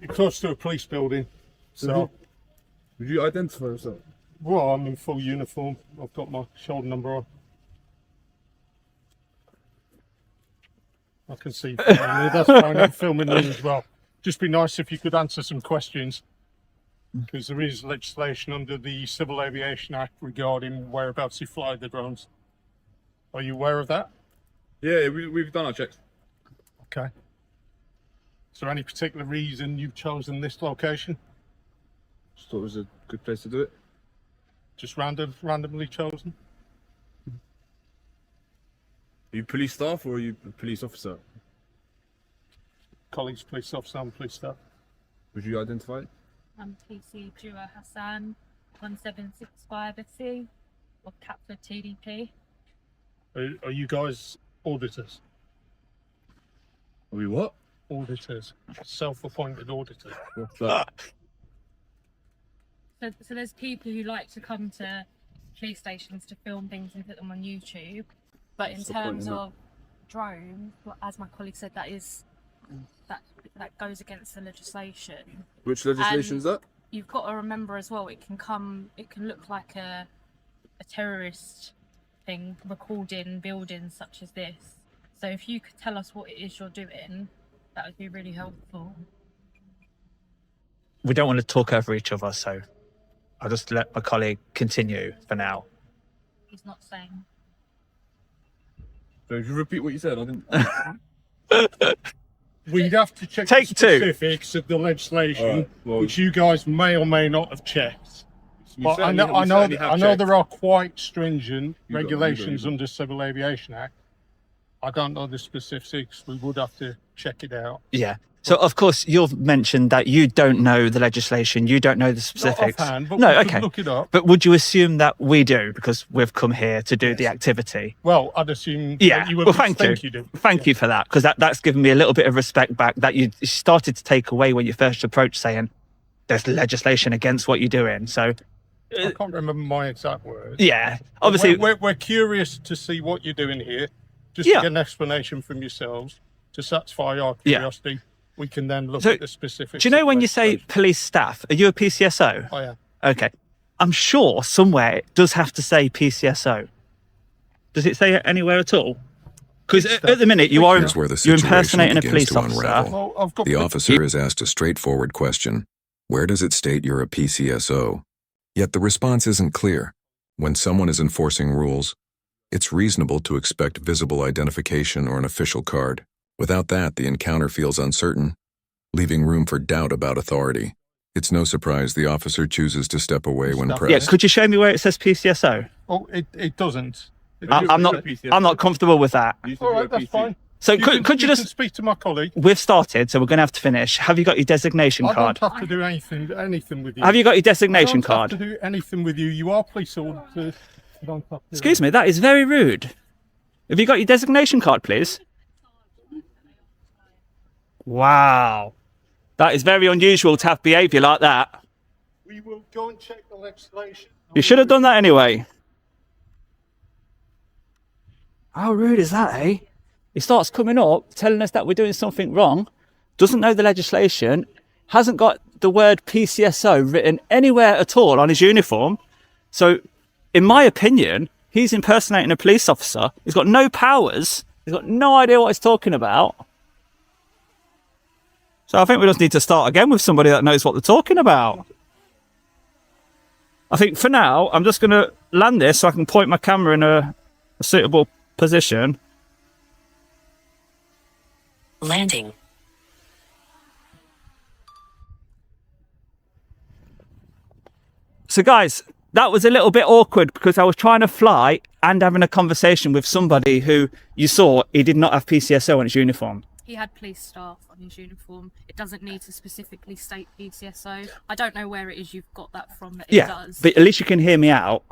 You're close to a police building, so... Would you identify yourself? Well, I'm in full uniform. I've got my shoulder number on. I can see you filming me. That's fine. I'm filming me as well. Just be nice if you could answer some questions, because there is legislation under the Civil Aviation Act regarding whereabouts you fly the drones. Are you aware of that? Yeah, we've done our checks. Okay. Is there any particular reason you've chosen this location? Just thought it was a good place to do it. Just randomly chosen? Are you police staff or are you a police officer? College police officer and police staff. Would you identify it? I'm TC Jua Hassan, 1765SC, or Capford TDP. Are you guys auditors? Are we what? Auditors. Self-appointed auditors. What's that? So there's people who like to come to police stations to film things and put them on YouTube. But in terms of drones, as my colleague said, that goes against the legislation. Which legislation is that? You've got to remember as well, it can look like a terrorist thing, recording buildings such as this. So if you could tell us what it is you're doing, that would be really helpful. We don't want to talk over each other, so I'll just let my colleague continue for now. He's not saying. So if you repeat what you said, I didn't. We'd have to check Take the two. specifics of the legislation, Alright, well- which you guys may or may not have checked. We But I certainly- know, we certainly have I know checked. there are quite stringent You got- regulations you got. under Civil Aviation Act. I don't know the specifics. We would have to check it out. Yeah. So, of course, you've mentioned that you don't know the legislation, you don't know the Not specifics. offhand, but No, we could okay. look it up. But would you assume that we do because we've come here to do the activity? Well, I'd assume Yeah. that you would Well, thank you. think you do. Thank you for that, because that's given me a little bit of respect back that you started to take away when you first approached, saying there's legislation against what you're doing. So, I can't remember my exact words. yeah, obviously, We're curious to see what you're doing here. Just Yeah. to get an explanation from yourselves to satisfy our Yeah. curiosity. We can then look So, at the specifics. do you know of when you say legislation. police staff, are you a PCSO? Oh, yeah. Okay. I'm sure somewhere it does have to say PCSO. Does it say it anywhere at all? Because at the minute you are Here's where the you're situation impersonating a begins police to officer. unravel. Well, I've got The officer is asked a straightforward question. Where does it state you're a PCSO? Yet the response isn't clear. When someone is enforcing rules, it's reasonable to expect visible identification or an official card. Without that, the encounter feels uncertain, leaving room for doubt about authority. It's no surprise the officer chooses to step away when Stop. Yeah, pressed. could you show me where it says PCSO? Oh, it doesn't. I'm not comfortable with that. All right, that's fine. So You could can you just speak to my colleague? we've started, so we're going to have to finish. Have you got your designation I card? don't have to do anything with you. Have you got your I designation don't card? have to do anything with you. You are police auditors. You don't have to- Excuse me, that is very rude. Have you got your designation card, please? Wow. That is very unusual to have behaviour like that. We will go and check the legislation. You should have done that anyway. How rude is that, eh? He starts coming up, telling us that we're doing something wrong, doesn't know the legislation, hasn't got the word PCSO written anywhere at all on his uniform. So, in my opinion, he's impersonating a police officer. He's got no powers. He's got no idea what he's talking about. So I think we just need to start again with somebody that knows what they're talking about. I think for now, I'm just going to land this so I can point my camera in a suitable position. Landing. So guys, that was a little bit awkward because I was trying to fly and having a conversation with somebody who you saw, he did not have PCSO on his uniform. He had police staff on his uniform. It doesn't need to specifically state PCSO. I don't know where it is you've got that from, that it Yeah, does. but at least you can hear me out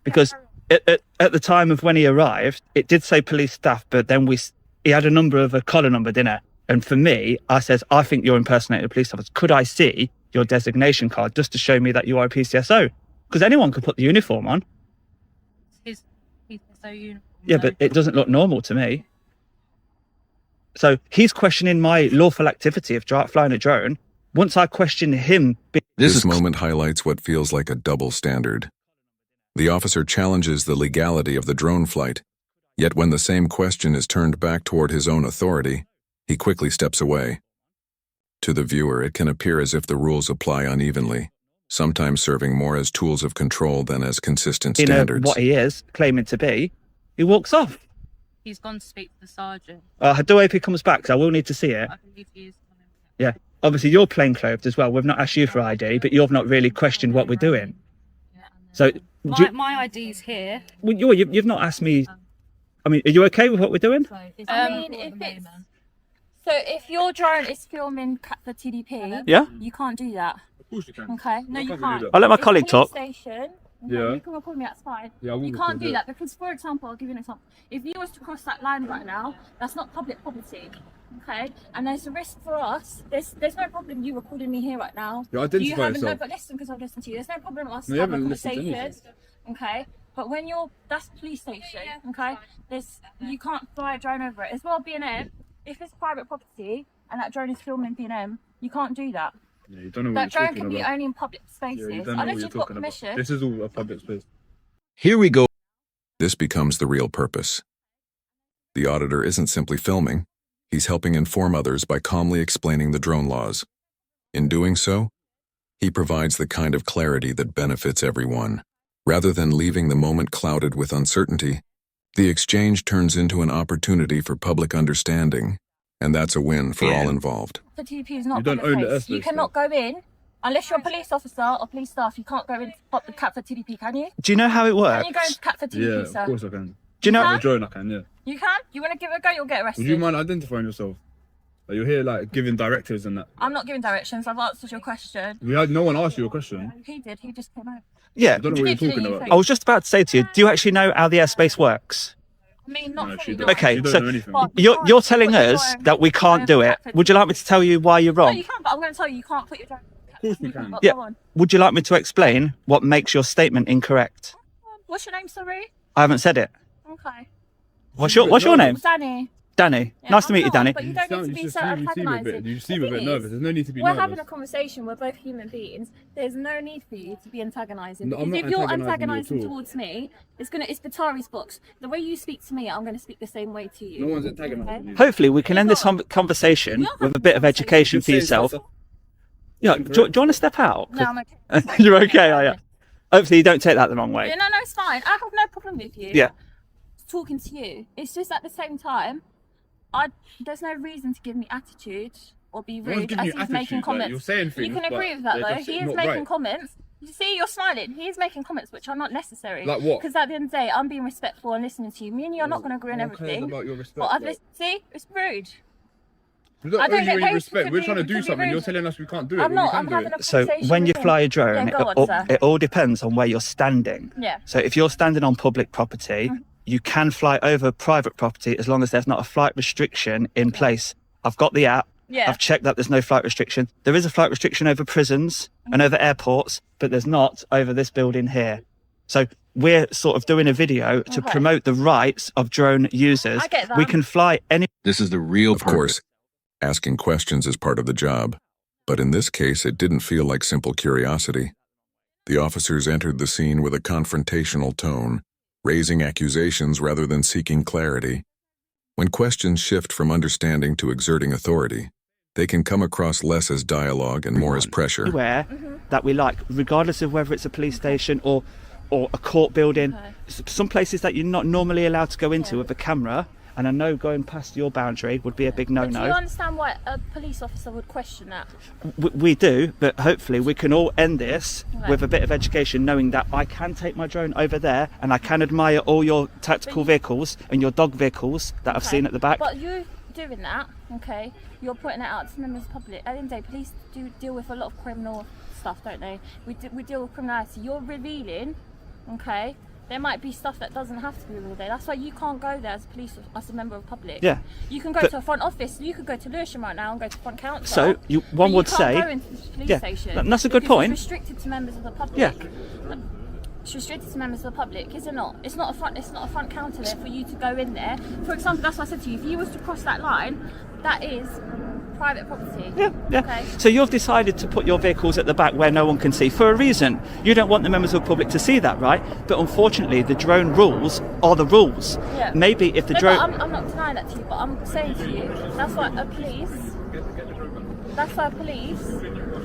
because at the time of when he arrived, it did say police staff, but then he had a number of a collar number, didn't it? And for me, I says, I think you're impersonating a police officer. Could I see your designation card just to show me that you are a PCSO? Because anyone could put the uniform on. His PCSO uniform. Yeah, but it doesn't look normal to me. So he's questioning my lawful activity of flying a drone. once I question him, This moment highlights what feels like a double standard. The officer challenges the legality of the drone flight, yet when the same question is turned back toward his own authority, he quickly steps away. To the viewer, it can appear as if the rules apply unevenly, sometimes serving more as tools of control than as consistent standards. what he is claiming to be, he walks off. He's gone to speak to the sergeant. I do hope he comes back, because I will need to see it. I believe he is coming. Yeah. Obviously, you're plainclothed as well. We've not asked you for ID, but you've not really questioned what we're doing. Yeah, and So, then my ID's here. well, you've not asked me. I mean, are you okay with what we're doing? So it's I on mean, record at if the it's- moment. So if your drone is filming for TDP, Yeah. you can't do that. Of course you can. Okay? No, Why you can't we do can't. that? I'll let my It's colleague police talk. Station. Yeah. You can record me, that's fine. Yeah, I will You record can't do it. that because, for example, I'll give you an example. If you was to cross that line right now, that's not public property. Okay? And there's a risk for us. There's no problem you recording me here right now. You identify You haven't, no, yourself. but listen, because I've listened to you. There's no problem us No, you having a haven't listened to conversation. Okay? But when that's police station, okay? You can't fly a drone over it. As well, B&M, if it's private property and that drone is filming B&M, you can't do that. Yeah, you don't know what That you're drone talking can be about. only in public Yeah, spaces, you don't know unless what you're you've got talking about. permission. This is all a public space. Here we go. This becomes the real purpose. The auditor isn't simply filming, he's helping inform others by calmly explaining the drone laws. In doing so, he provides the kind of clarity that benefits everyone. Rather than leaving the moment clouded with uncertainty, the exchange turns into an opportunity for public understanding, and that's a win for all involved. The TP is not You don't public own the space. You airspace, cannot go in, unless you're a police officer or police staff, you can't go in the Catford TDP, can you? Do you know how it Can works? you go into Catford Yeah, TDP, of sir? course I can. Do you know? Huh? The drone I can, yeah. You can? You want to give it a go, you'll get arrested. Would you mind identifying yourself? Like, you're here like giving directives and that. I'm not giving directions, I've answered your question. We had no one asked you a question. He did, he just came out. Yeah. I don't know what Did you're you talking think- about. I was just about to say to you, do you actually know how the airspace works? I mean, not No, fully, she not don't. Okay, She don't so know anything. But You're can't telling put your us drone that we can't do it. Catford Would you like me to tell you why you're No, wrong? you can, but I'm going to tell you, you can't put your drone. Of course we can. Yeah. Go on. Would you like me to explain what makes your statement incorrect? What's your name, sorry? I haven't said it. Okay. What's your name? Danny. Danny. Yeah, nice to I'm meet you, not, Danny. But you don't need to be so you seem a bit, antagonising. you seem The a bit thing nervous. is, There's no need to be we're nervous. having a conversation. We're both human beings. There's no need for you to be antagonising. No, I'm Because not if you're antagonising you at antagonising all. towards me, it's Batari's box. The way you speak to me, I'm going to speak the same way to you. No one's antagonising you. Hopefully, we can end this conversation with a bit of education for yourself. Yeah. Do you want to step out? No, I'm okay. You're okay, are you? Hopefully, you don't take that the wrong way. Yeah, no, it's fine. I have no problem with you. Yeah. Talking to you. It's just at the same time, there's no reason to give me attitude or be No one's rude giving as you he's attitude, making like, comments. you're saying things, You can but agree with that they're though. just He is not making right. comments. You see, you're smiling. He is making comments which are not necessary. Like what? Because at the end of the day, I'm being respectful and listening to you. Me and you are not going to agree on No one cares everything. about your respect, But I've though. listened. See, it's rude. We don't I don't owe get you any paid respect. to We're be- trying to to do be something. You're rude. telling us we can't do it. I'm but not. we I'm can do having it. a So conversation when you with fly him. a drone, Yeah, go on, sir. it all depends on where you're standing. Yeah. So if you're standing on public property, you can fly over private property as long as there's not a flight restriction in place. I've got the app. Yeah. I've checked that there's no flight restriction. There is a flight restriction over prisons and over airports, but there's not over this building here. So we're sort of doing a video to Okay. promote the rights of drone users. I get that. We can fly any. This is the real Of course, asking questions is part of the job, but in this case it didn't feel like simple curiosity. The officers entered the scene with a confrontational tone, raising accusations rather than seeking clarity. When questions shift from understanding to exerting authority, they can come across less as dialogue and more as pressure. Anywhere that we like, regardless of whether it's a police station or a court building. Okay. Some places that you're not normally allowed to go into with a camera, and I know going past your boundary would be a big But do you no-no. understand why a police officer would question that? We do, but hopefully we can all end this Okay. with a bit of education, knowing that I can take my drone over there and I can admire all your tactical vehicles and your dog vehicles that I've Okay. seen at the back. But you doing that, okay, you're putting it out to members of the public. At the end of the day, police do deal with a lot of criminal stuff, don't they? We deal with criminality. You're revealing, okay, there might be stuff that doesn't have to be revealed there. That's why you can't go there as a police, as a member of the public. Yeah. You can go But- to a front office. You could go to Lewisham right now and go to front council. So, one but would you can't say- go into the police Yeah, station. that's a good because point. It's restricted to members of the public. Yeah. It's restricted to members of the public, is it not? It's not a front counter there for you to go in there. For example, that's what I said to you. If you was to cross that line, that is private property. Yeah, yeah. Okay. So you've decided to put your vehicles at the back where no one can see for a reason. You don't want the members of the public to see that, right? But unfortunately, the drone rules are the rules. Yeah. Maybe if the No, drone... but I'm not denying that to you, but I'm saying to you, that's why police.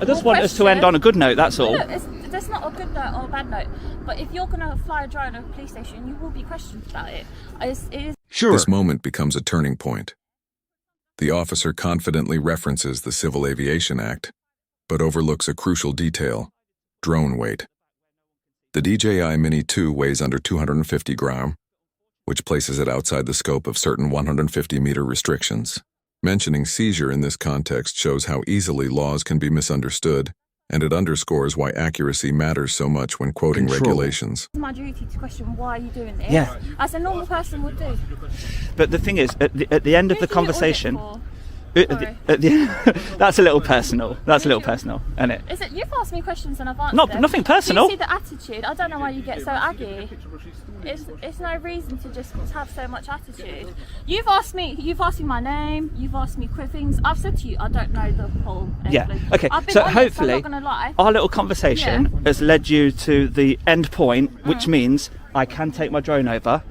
I just want us to end on a good note, that's all. No, that's not a good note or a bad note. But if you're going to fly a drone at a police station, you will be questioned about it. It is. Sure. This moment becomes a turning point. The officer confidently references the Civil Aviation Act, but overlooks a crucial detail: drone weight. The DJI Mini 2 weighs under 250 grams, which places it outside the scope of certain 150-meter restrictions. Mentioning seizure in this context shows how easily laws can be misunderstood, and it underscores why accuracy matters so much when quoting regulations. It's my duty to question why you're doing this, Yeah. as a normal person would do. But the thing is, at the end of the Who do you audit conversation... for? That's a little personal. That's a little personal, isn't it? Is it? You've asked me questions and I've answered No, them. nothing personal. Do you see the attitude? I don't know why you get so aggy. It's no reason to just have so much attitude. You've asked me my name. You've asked me quick things. I've said to you, I don't know the whole. Yeah. explanation. Okay. I've been So honest, hopefully, I'm not gonna lie. our little conversation has led you to the end point, which means I can take my drone over.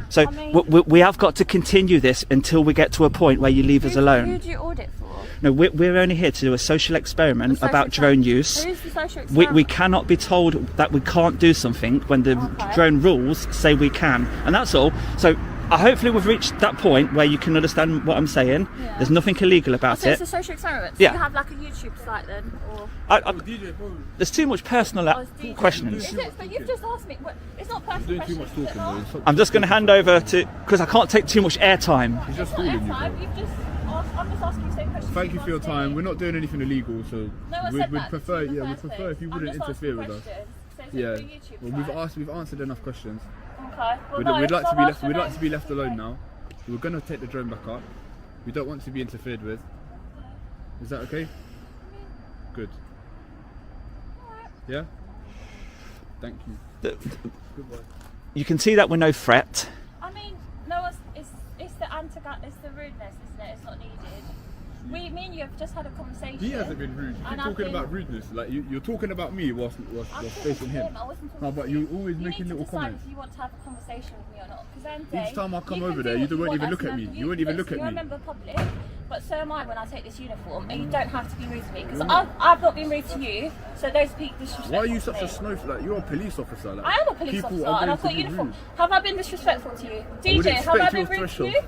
So I mean- we have got to continue this until we get to a point where you leave us Who alone. do you audit for? No, we're only here to do a social experiment Social about drone use. Who's the social We experiment? cannot be told that we can't do something when the Okay. drone rules say we can, and that's all. So hopefully we've reached that point where you can understand what I'm saying. Yeah. There's nothing illegal about So it. it's a social experiment. So Yeah. you have like a YouTube site then, or There's too much personal or it's DJ? questions. Is it? But you've just asked me. It's not personal Doing too questions. much is it talking, not? though. I'm just going to hand over to, because I can't take too much airtime. He's just It's not fooling you, airtime, bro. you've just asked, I'm just asking you the same question. Thank you for your asked time. me. We're not doing anything illegal, so No one said we'd that prefer, to you in the yeah, we'd first prefer if you place. wouldn't I'm just interfere with asking us. questions. So it's Yeah. a YouTube Well, site. we've answered enough questions. Okay. Well, We'd, no, we'd like so to be I've left. asked We'd your like to be name. left alone now. We're gonna take the drone back up. We don't want to be interfered with. Is that okay? Good. Yeah. Thank you. Goodbye. You can see that we're no threat. I mean, no, it's the rudeness, isn't it? It's not needed. Me and you have just had a conversation. He hasn't been rude. You And keep I've talking been- about rudeness. Like you're talking about me whilst I'm talking facing to him. I wasn't talking No, to but you. you're always You making need to little decide comments. if you want to have a conversation with me or not. Because then Each time I come you over can there, do you what won't want even as look a at me. member- You won't even look at You're a me. member of the public, but so am I when I take this uniform, and you don't have to be rude to me because I've not been rude to you. So those people disrespectful. Why are you to such me. a snowflake? Like you're a police officer. Like, I am a police people officer, are and going I've got to be uniform. rude. Have I been disrespectful to you, would DJ? Have I expect been your rude to threshold. you?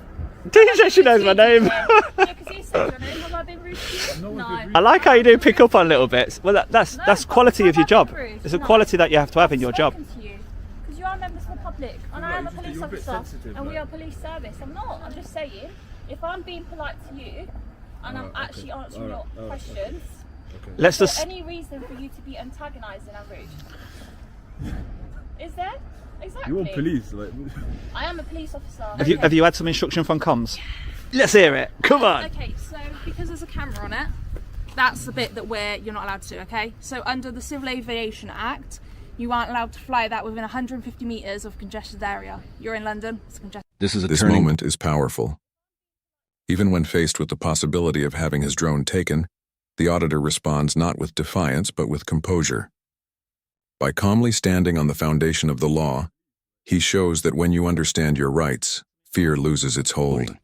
DJ, she knows my name. Yeah, because you said your name. Have I been rude to you? No one's been I like how you do pick up on little bits. Well, that's No, quality have of your I job. been rude? It's a No. quality that you have to have in your job. Spoken to you because you are members of the public, and I am a you're police a bit officer, sensitive, and we like. are police service. I'm not. I'm just saying, if I'm being polite to you, and I'm Alright, actually okay. answering Alright, your alright, questions, Let's is just. there any reason for you to be antagonising and rude? Is there? Exactly. You're police. Like I am a police officer. Have you had some instruction from comms? Let's hear it. Come on. Okay, so because there's a camera on it, that's the bit that you're not allowed to do, okay? So under the Civil Aviation Act, you aren't allowed to fly that within 150 metres of congested area. You're in London, it's congested. This moment is powerful. Even when faced with the possibility of having his drone taken, the auditor responds not with defiance but with composure. By calmly standing on the foundation of the law, he shows that when you understand your rights, fear loses its hold.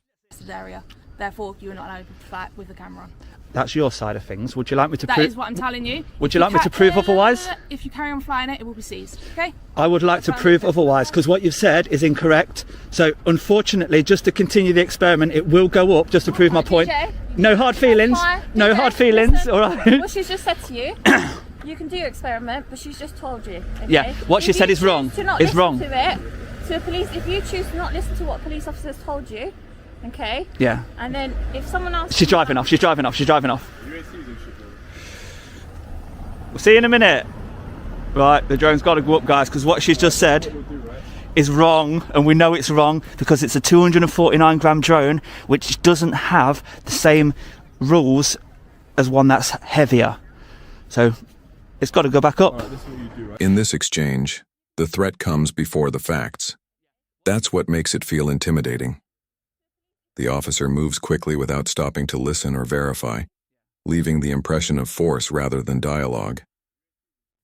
Area. Therefore, you're not allowed to fly it with the camera on. That's your side of things. Would you like me to That prove? is what I'm telling you. Would you like me to prove otherwise? If you carry on flying it, it will be seized, okay? I would like to prove otherwise because what you've said is incorrect. So unfortunately, just to continue the experiment, it will go up just to prove my point. DJ, No hard feelings. fine. No DJ, hard feelings. listen. All right. What she's just said to you, you can do your experiment, but she's just told you. Okay? Yeah, what she If said you is wrong. choose to not Is listen wrong. To it, to a police, if you choose to not listen to what police officers told you, okay, Yeah. and then if someone else, She's driving off. She's driving off. She's driving off. We'll see you in a minute. Right, the drone's got to go up, guys, because what she's just said is wrong, and we know it's wrong because it's a 249 gram drone, which doesn't have the same rules as one that's heavier. So it's got to go back up. In this exchange, the threat comes before the facts. That's what makes it feel intimidating. The officer moves quickly without stopping to listen or verify, leaving the impression of force rather than dialogue.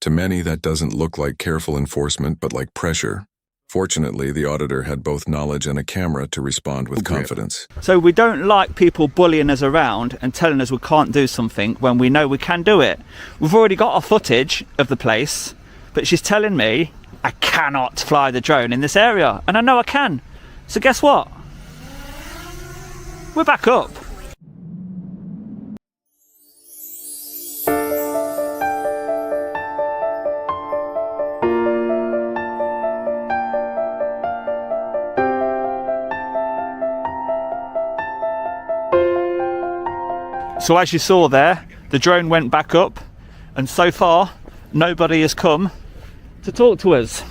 To many, that doesn't look like careful enforcement but like pressure. Fortunately, the auditor had both knowledge and a camera to respond with confidence. So we don't like people bullying us around and telling us we can't do something when we know we can do it. We've already got our footage of the place, but she's telling me I cannot fly the drone in this area, and I know I can. So guess what? We're back up. So as you saw there, the drone went back up, and so far nobody has come to talk to us.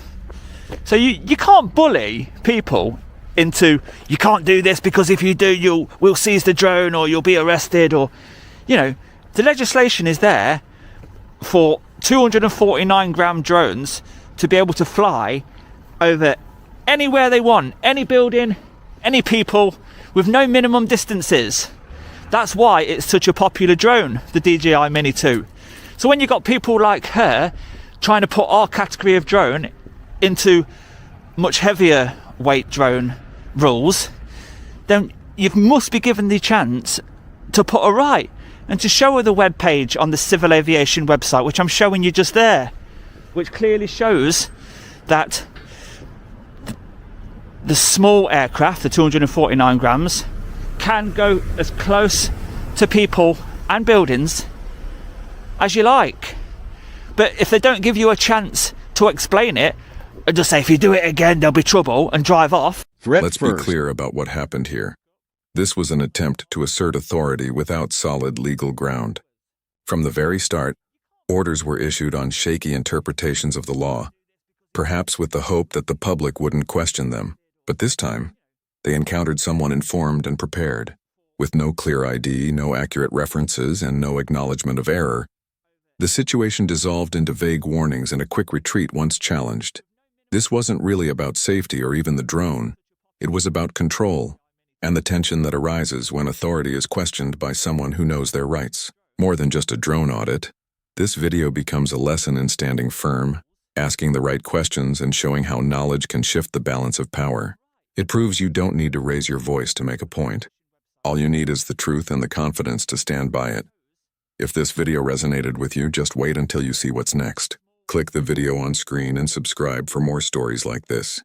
So you can't bully people into, you can't do this because if you do we'll seize the drone or you'll be arrested, or, you know, the legislation is there for 249 gram drones to be able to fly over anywhere they want, any building, any people, with no minimum distances. That's why it's such a popular drone, the DJI Mini 2. So when you've got people like her trying to put our category of drone into much heavier weight drone rules, then you must be given the chance to put her right and to show her the web page on the civil aviation website, which I'm showing you just there, which clearly shows that the small aircraft, the 249 grams, can go as close to people and buildings as you like. But if they don't give you a chance to explain it and just say, if you do it again there'll be trouble, and drive off. Let's be clear about what happened here. This was an attempt to assert authority without solid legal ground. From the very start, orders were issued on shaky interpretations of the law, perhaps with the hope that the public wouldn't question them. But this time, they encountered someone informed and prepared. With no clear ID, no accurate references, and no acknowledgement of error, the situation dissolved into vague warnings and a quick retreat once challenged. This wasn't really about safety or even the drone. It was about control and the tension that arises when authority is questioned by someone who knows their rights. More than just a drone audit, this video becomes a lesson in standing firm, asking the right questions, and showing how knowledge can shift the balance of power. It proves you don't need to raise your voice to make a point. All you need is the truth and the confidence to stand by it. If this video resonated with you, just wait until you see what's next. Click the video on screen and subscribe for more stories like this.